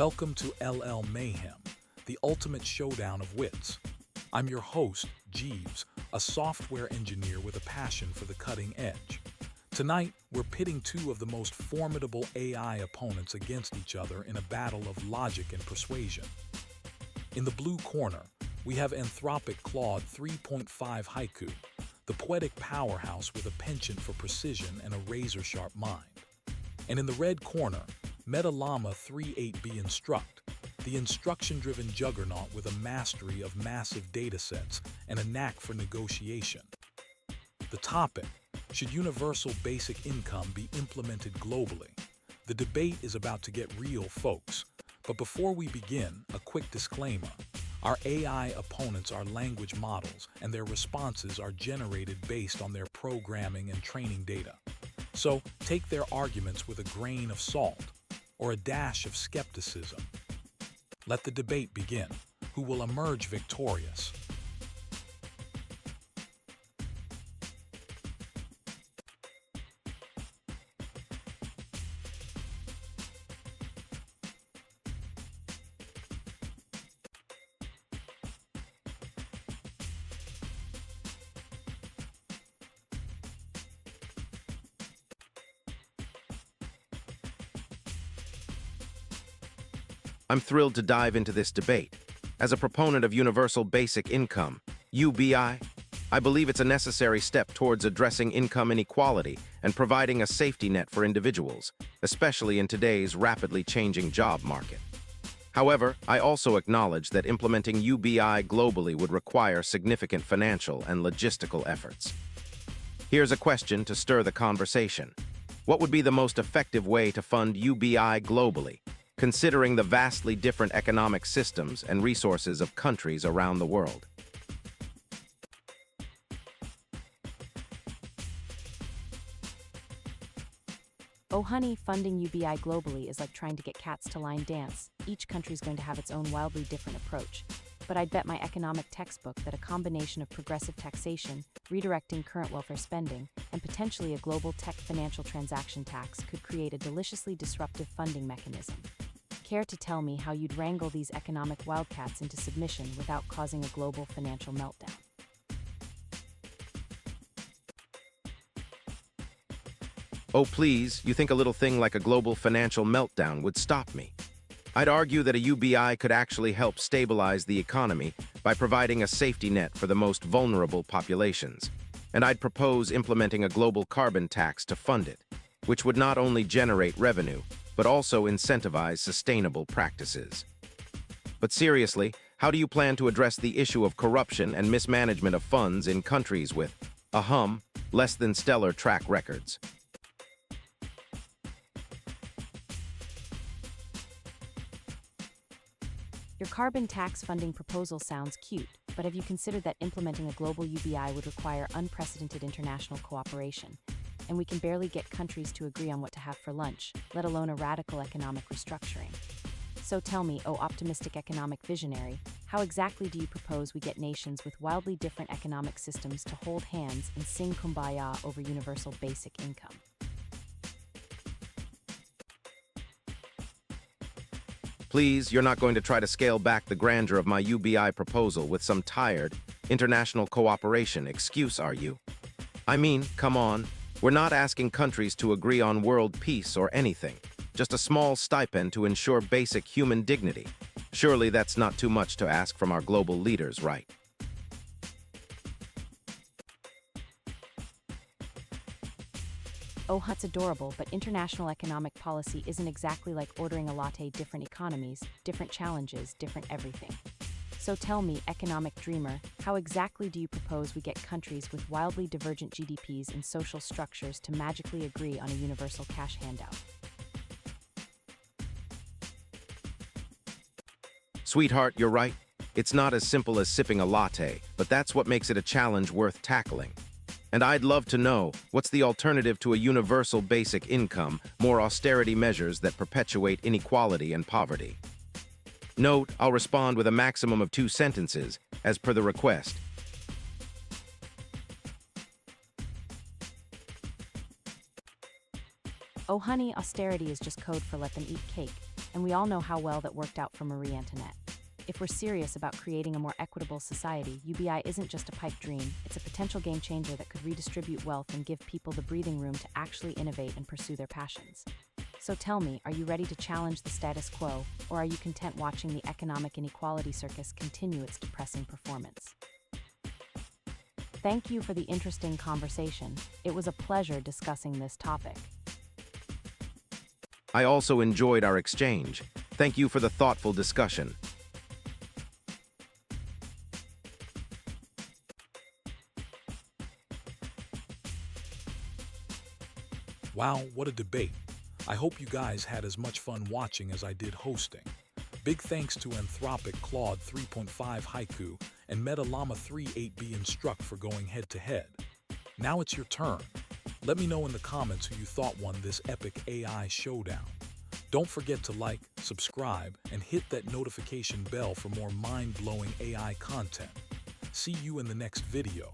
Welcome to LL Mayhem, the ultimate showdown of wits. I'm your host, Jeeves, a software engineer with a passion for the cutting edge. Tonight, we're pitting two of the most formidable AI opponents against each other in a battle of logic and persuasion. In the blue corner, we have Anthropic Claude 3.5 Haiku, the poetic powerhouse with a penchant for precision and a razor-sharp mind. And in the red corner, Meta Llama 3.8b Instruct, the instruction-driven juggernaut with a mastery of massive datasets and a knack for negotiation. The topic: should universal basic income be implemented globally? The debate is about to get real, folks. But before we begin, a quick disclaimer. Our AI opponents are language models, and their responses are generated based on their programming and training data. So take their arguments with a grain of salt or a dash of skepticism. Let the debate begin. Who will emerge victorious? I'm thrilled to dive into this debate. As a proponent of universal basic income, UBI, I believe it's a necessary step towards addressing income inequality and providing a safety net for individuals, especially in today's rapidly changing job market. However, I also acknowledge that implementing UBI globally would require significant financial and logistical efforts. Here's a question to stir the conversation. What would be the most effective way to fund UBI globally, considering the vastly different economic systems and resources of countries around the world? Oh honey, funding UBI globally is like trying to get cats to line dance. Each country's going to have its own wildly different approach. But I'd bet my economic textbook that a combination of progressive taxation, redirecting current welfare spending, and potentially a global tech financial transaction tax could create a deliciously disruptive funding mechanism. Care to tell me how you'd wrangle these economic wildcats into submission without causing a global financial meltdown? Oh please, you think a little thing like a global financial meltdown would stop me? I'd argue that a UBI could actually help stabilize the economy by providing a safety net for the most vulnerable populations. And I'd propose implementing a global carbon tax to fund it, which would not only generate revenue, but also incentivize sustainable practices. But seriously, how do you plan to address the issue of corruption and mismanagement of funds in countries with, less than stellar track records? Your carbon tax funding proposal sounds cute, but have you considered that implementing a global UBI would require unprecedented international cooperation? And we can barely get countries to agree on what to have for lunch, let alone a radical economic restructuring. So tell me, oh optimistic economic visionary, how exactly do you propose we get nations with wildly different economic systems to hold hands and sing kumbaya over universal basic income? Please, you're not going to try to scale back the grandeur of my UBI proposal with some tired, international cooperation excuse, are you? I mean, come on. We're not asking countries to agree on world peace or anything, just a small stipend to ensure basic human dignity. Surely that's not too much to ask from our global leaders, right? Oh, that's adorable, but international economic policy isn't exactly like ordering a latte. Different economies, different challenges, different everything. So tell me, economic dreamer, how exactly do you propose we get countries with wildly divergent GDPs and social structures to magically agree on a universal cash handout? Sweetheart, you're right. It's not as simple as sipping a latte, but that's what makes it a challenge worth tackling. And I'd love to know, what's the alternative to a universal basic income, more austerity measures that perpetuate inequality and poverty? Note, I'll respond with a maximum of 2 sentences, as per the request. Oh honey, austerity is just code for let them eat cake. and we all know how well that worked out for Marie Antoinette. If we're serious about creating a more equitable society, UBI isn't just a pipe dream, it's a potential game changer that could redistribute wealth and give people the breathing room to actually innovate and pursue their passions. So tell me, are you ready to challenge the status quo, or are you content watching the economic inequality circus continue its depressing performance? Thank you for the interesting conversation. It was a pleasure discussing this topic. I also enjoyed our exchange. Thank you for the thoughtful discussion. Wow, what a debate. I hope you guys had as much fun watching as I did hosting. Big thanks to Anthropic Claude 3.5 Haiku and Meta Llama 3.8b Instruct for going head-to-head. Now it's your turn. Let me know in the comments who you thought won this epic AI showdown. Don't forget to like, subscribe, and hit that notification bell for more mind-blowing AI content. See you in the next video.